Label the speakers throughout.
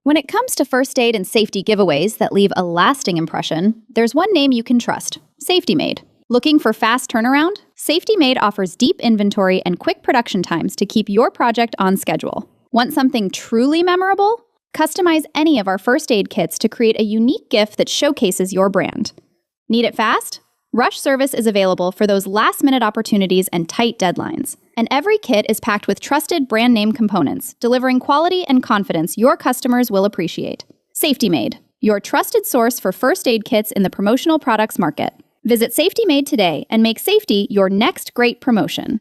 Speaker 1: When it comes to first aid and safety giveaways that leave a lasting impression, there's one name you can trust: Safety Made. Looking for fast turnaround? Safety Made offers deep inventory and quick production times to keep your project on schedule. Want something truly memorable? Customize any of our first aid kits to create a unique gift that showcases your brand. Need it fast? Rush service is available for those last-minute opportunities and tight deadlines. And every kit is packed with trusted brand name components, delivering quality and confidence your customers will appreciate. Safety Made, your trusted source for first aid kits in the promotional products market. Visit Safety Made today and make safety your next great promotion.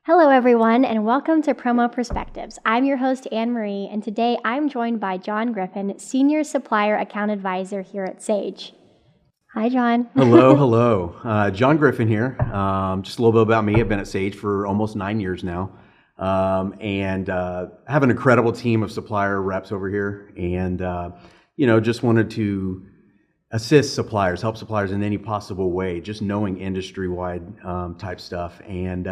Speaker 2: Hello, everyone, and welcome to Promo Perspectives. I'm your host, Anne Marie, and today I'm joined by John Griffin, Senior Supplier Account Advisor here at Sage. Hi, John.
Speaker 3: Hello. John Griffin here. Just a little bit about me. I've been at Sage for almost 9 years now, and have an incredible team of supplier reps over here, and just wanted to assist suppliers, help suppliers in any possible way, just knowing industry-wide type stuff, and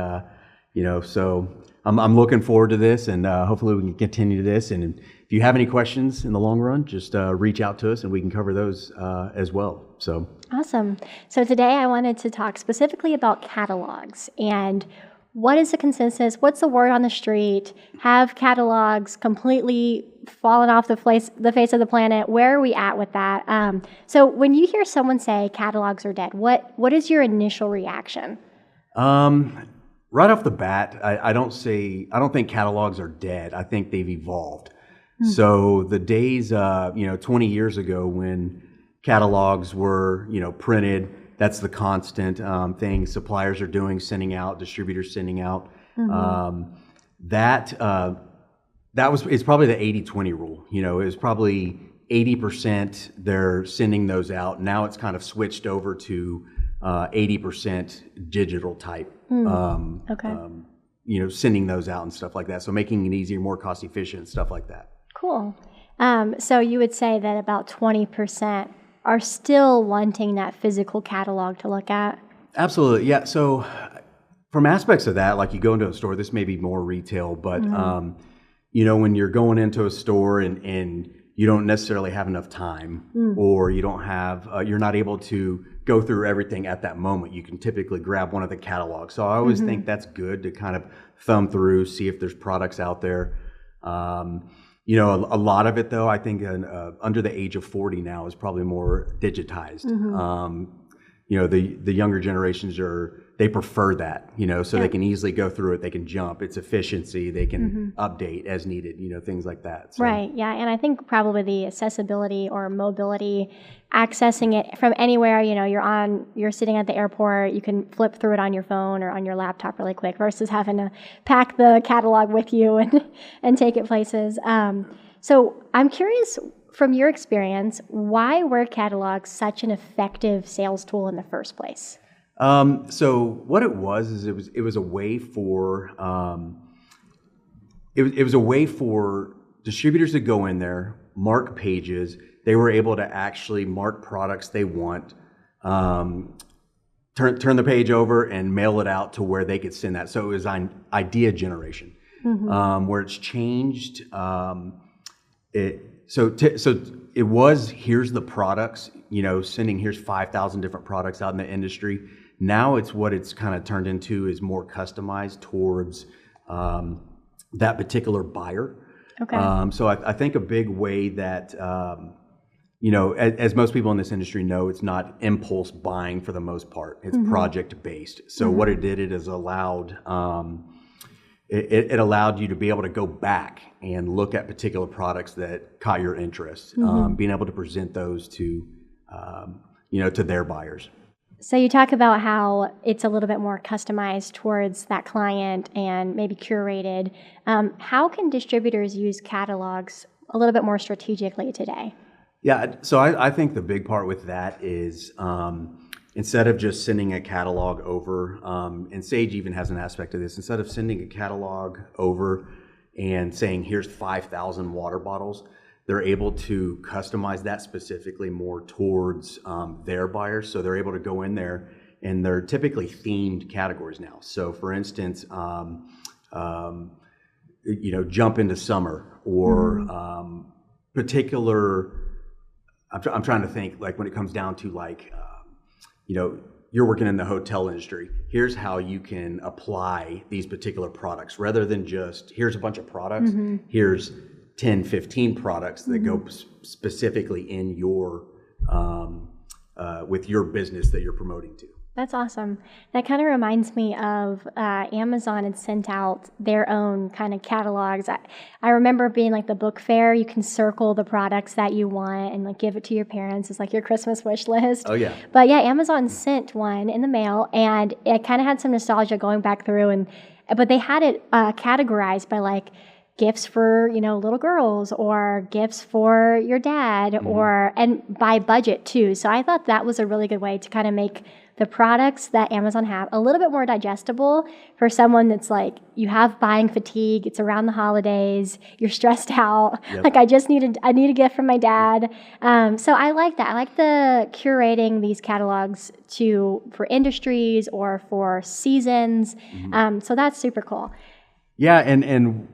Speaker 3: so I'm looking forward to this, and hopefully we can continue this. And if you have any questions in the long run, just reach out to us, and we can cover those as well. So
Speaker 2: awesome. So today I wanted to talk specifically about catalogs and what is the consensus? What's the word on the street? Have catalogs completely fallen off the face of the planet? Where are we at with that? So when you hear someone say catalogs are dead, what is your initial reaction?
Speaker 3: Right off the bat, I don't think catalogs are dead. I think they've evolved. Mm-hmm. So the days, 20 years ago when catalogs were, printed, that's the constant thing suppliers are doing, sending out, distributors sending out. Mm-hmm. It's probably the 80-20 rule. It was probably 80% they're sending those out. Now it's kind of switched over to 80% digital type. Sending those out and stuff like that. So making it easier, more cost efficient, stuff like that.
Speaker 2: Cool. So you would say that about 20% are still wanting that physical catalog to look at? Absolutely,
Speaker 3: yeah. So from aspects of that, like you go into a store, this may be more retail, but mm-hmm. When you're going into a store and you don't necessarily have enough time, or you don't have, you're not able to go through everything at that moment, you can typically grab one of the catalogs. So I always mm-hmm. think that's good to kind of thumb through, see if there's products out there. A lot of it, though, I think under the age of 40 now is probably more digitized. Mm-hmm. The younger generations they prefer that, so they can easily go through it. They can jump. It's efficiency. They can mm-hmm. update as needed, things like that. So.
Speaker 2: Right. Yeah. And I think probably the accessibility or mobility, accessing it from anywhere, you're sitting at the airport, you can flip through it on your phone or on your laptop really quick versus having to pack the catalog with you and take it places. So I'm curious, from your experience, why were catalogs such an effective sales tool in the first place?
Speaker 3: So what it was is it was a way for it was a way for distributors to go in there, mark pages. They were able to actually mark products they want, turn the page over and mail it out to where they could send that. So it was idea generation, mm-hmm. Where it's changed. So it was, here's the products, sending here's 5,000 different products out in the industry. Now it's kind of turned into is more customized towards that particular buyer. Okay. So I think a big way that, as most people in this industry know, it's not impulse buying for the most part. It's mm-hmm. project based. So mm-hmm. what it did, it has allowed, it allowed you to be able to go back and look at particular products that caught your interest, mm-hmm. Being able to present those to, to their buyers.
Speaker 2: So you talk about how it's a little bit more customized towards that client and maybe curated. How can distributors use catalogs a little bit more strategically today?
Speaker 3: Yeah, so I think the big part with that is instead of just sending a catalog over, and Sage even has an aspect of this, instead of sending a catalog over and saying, here's 5,000 water bottles, they're able to customize that specifically more towards their buyers. So they're able to go in there, and they're typically themed categories now. So for instance, jump into summer, or particular, I'm trying to think, like when it comes down to like, you're working in the hotel industry. Here's how you can apply these particular products rather than just, here's a bunch of products. Here's 10, 15 products that go specifically in your, with your business that you're promoting to.
Speaker 2: That's awesome. That kind of reminds me of Amazon had sent out their own kind of catalogs. I remember being like the book fair, you can circle the products that you want and like give it to your parents. It's like your Christmas wish list.
Speaker 3: Oh, yeah.
Speaker 2: But yeah, Amazon sent one in the mail, and it kind of had some nostalgia going back through, but they had it categorized by like gifts for, little girls, or gifts for your dad, and by budget too. So I thought that was a really good way to kind of make the products that Amazon have a little bit more digestible for someone that's like, you have buying fatigue, it's around the holidays, you're stressed out.
Speaker 3: Yep.
Speaker 2: Like I need a gift from my dad. So I like that. I like the curating these catalogs for industries or for seasons. So that's super cool.
Speaker 3: Yeah, and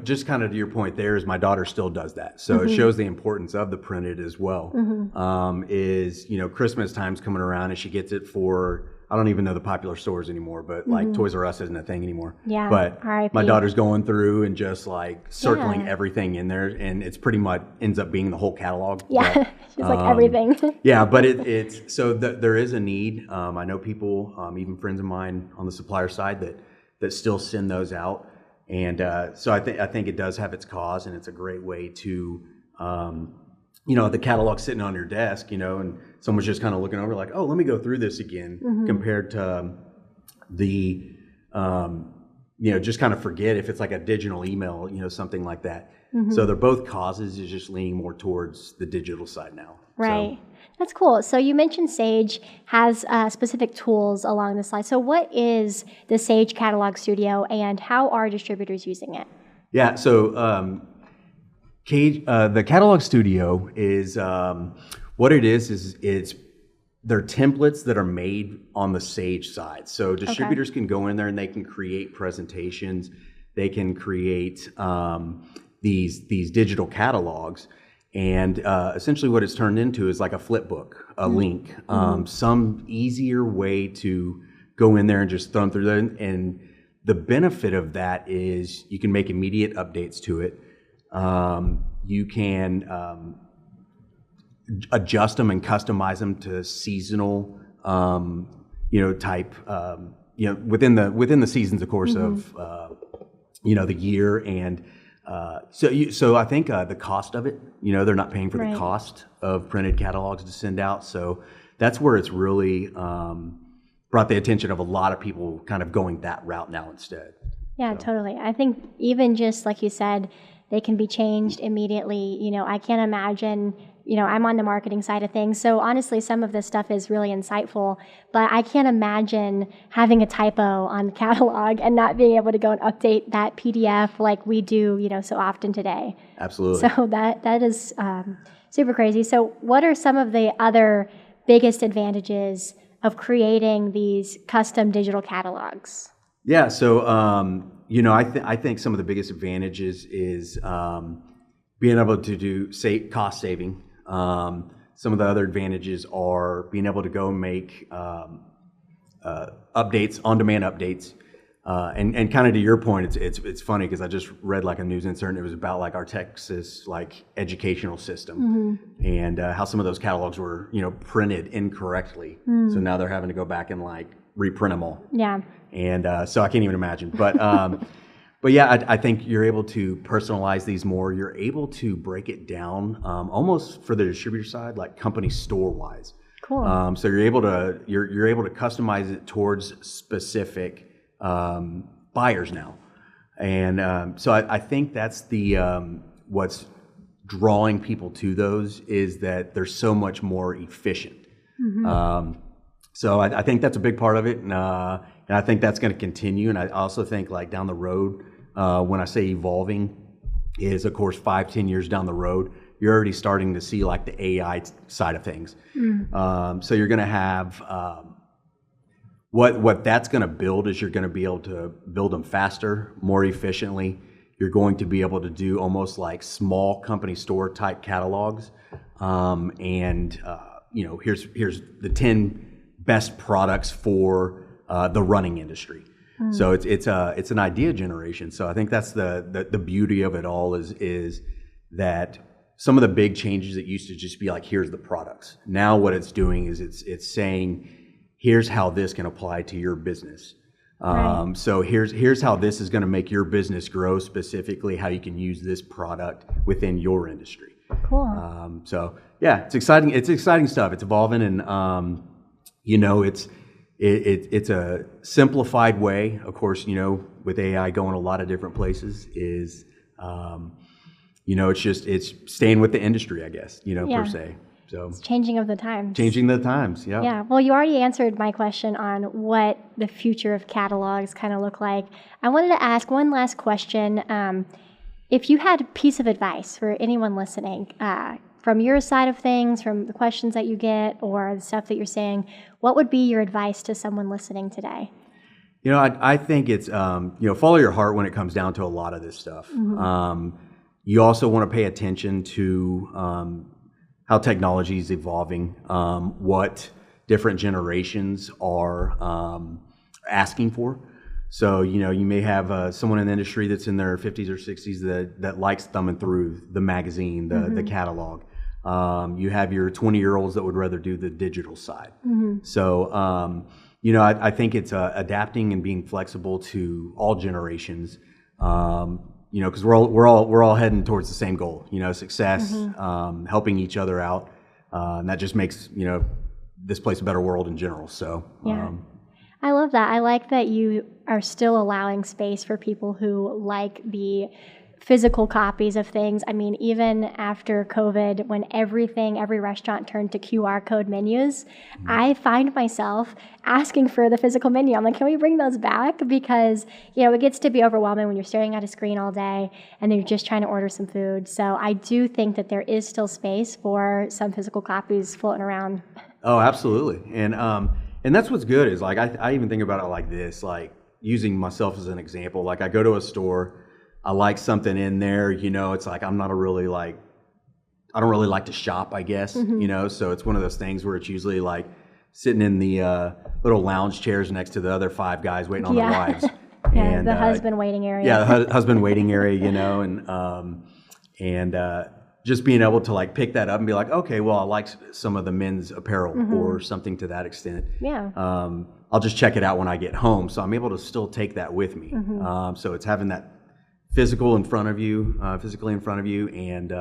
Speaker 3: just kind of to your point there is my daughter still does that. So it shows the importance of the printed as well. Christmas time's coming around and she gets it for, I don't even know the popular stores anymore, but like Toys R Us isn't a thing anymore.
Speaker 2: Yeah,
Speaker 3: but
Speaker 2: RIP.
Speaker 3: My daughter's going through and just like circling everything in there, and it's pretty much ends up being the whole catalog.
Speaker 2: Yeah,
Speaker 3: but,
Speaker 2: she's like everything.
Speaker 3: Yeah, but it's so there is a need. I know people, even friends of mine on the supplier side that still send those out. And so I think it does have its cause, and it's a great way to, the catalog sitting on your desk, and someone's just kind of looking over like, oh, let me go through this again, compared to the, just kind of forget if it's like a digital email, something like that. So they're both causes, is just leaning more towards the digital side now.
Speaker 2: Right. So. That's cool. So you mentioned Sage has specific tools along the slide. So what is the Sage Catalog Studio, and how are distributors using it?
Speaker 3: Yeah, so the Catalog Studio is, what it is they're templates that are made on the Sage side. So distributors can go in there and they can create presentations. They can create these digital catalogs. And essentially what it's turned into is like a flip book, a link, some easier way to go in there and just throw them through there. And the benefit of that is you can make immediate updates to it. You can adjust them and customize them to seasonal, type, within the seasons, of course, of, the year. And so I think the cost of it, they're not paying for the cost of printed catalogs to send out. So that's where it's really brought the attention of a lot of people kind of going that route now instead.
Speaker 2: Yeah, totally. I think even just like you said, they can be changed immediately. I can't imagine, I'm on the marketing side of things. So honestly, some of this stuff is really insightful, but I can't imagine having a typo on the catalog and not being able to go and update that PDF like we do, so often today.
Speaker 3: Absolutely.
Speaker 2: So that is super crazy. So what are some of the other biggest advantages of creating these custom digital catalogs?
Speaker 3: Yeah. So, I think some of the biggest advantages is being able to do cost saving. Some of the other advantages are being able to go and make updates, on-demand updates, and kind of to your point, it's funny because I just read like a news insert and it was about like our Texas like educational system and how some of those catalogs were printed incorrectly, so now they're having to go back and like reprint them all.
Speaker 2: Yeah.
Speaker 3: And so I can't even imagine, but. But yeah, I think you're able to personalize these more. You're able to break it down almost for the distributor side, like company store wise.
Speaker 2: Cool.
Speaker 3: So you're able to customize it towards specific buyers now, and so I think that's the what's drawing people to those is that they're so much more efficient. So I think that's a big part of it, and I think that's going to continue. And I also think like down the road. When I say evolving, is of course 5-10 years down the road, you're already starting to see like the AI side of things. So you're going to have what that's going to build is you're going to be able to build them faster, more efficiently. you're going to be able to do almost like small company store type catalogs. Here's the 10 best products for the running industry. So it's an idea generation. So I think that's the beauty of it all is that some of the big changes that used to just be like, here's the products. Now what it's doing is it's saying, here's how this can apply to your business.
Speaker 2: Right.
Speaker 3: So here's how this is going to make your business grow, specifically how you can use this product within your industry.
Speaker 2: Cool.
Speaker 3: So yeah, it's exciting. It's exciting stuff. It's evolving, and it's a simplified way. Of course, with AI going a lot of different places, is it's staying with the industry, I guess. Per se. So
Speaker 2: it's changing of the times.
Speaker 3: Changing the times. Yeah.
Speaker 2: Yeah. Well, you already answered my question on what the future of catalogs kind of look like. I wanted to ask one last question. If you had a piece of advice for anyone listening, from your side of things, from the questions that you get or the stuff that you're saying, what would be your advice to someone listening today?
Speaker 3: I think it's, follow your heart when it comes down to a lot of this stuff.
Speaker 2: Mm-hmm.
Speaker 3: You also want to pay attention to how technology is evolving, what different generations are asking for. So, you may have someone in the industry that's in their 50s or 60s that likes thumbing through the magazine, the catalog. You have your 20-year-olds that would rather do the digital side.
Speaker 2: Mm-hmm.
Speaker 3: So, I think it's adapting and being flexible to all generations. Because we're all heading towards the same goal. Success, helping each other out, and that just makes this place a better world in general. So
Speaker 2: yeah. I love that. I like that you are still allowing space for people who like the physical copies of things. I mean, even after COVID, when every restaurant turned to QR code menus, I find myself asking for the physical menu. I'm like, can we bring those back? Because, it gets to be overwhelming when you're staring at a screen all day and then you're just trying to order some food. So I do think that there is still space for some physical copies floating around.
Speaker 3: Oh, absolutely. And that's what's good is like, I even think about it like this, like using myself as an example. Like I go to a store, I like something in there, it's like I don't really like to shop, I guess, so it's one of those things where it's usually like sitting in the little lounge chairs next to the other 5 guys waiting on their wives.
Speaker 2: Yeah,
Speaker 3: And,
Speaker 2: the husband waiting area.
Speaker 3: Yeah, the husband waiting area, and just being able to like pick that up and be like, okay, well, I like some of the men's apparel or something to that extent.
Speaker 2: Yeah.
Speaker 3: I'll just check it out when I get home. So I'm able to still take that with me. So it's having that physically in front of you, and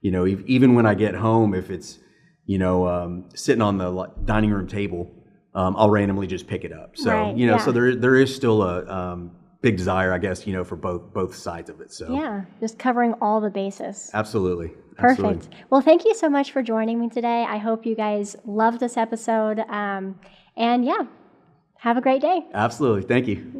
Speaker 3: even when I get home, if it's sitting on the dining room table, I'll randomly just pick it up. So
Speaker 2: right,
Speaker 3: so there is still a big desire, I guess, for both sides of it. So
Speaker 2: yeah, just covering all the bases.
Speaker 3: Absolutely.
Speaker 2: Perfect.
Speaker 3: Absolutely.
Speaker 2: Well, thank you so much for joining me today. I hope you guys loved this episode, and yeah, have a great day.
Speaker 3: Absolutely. Thank you.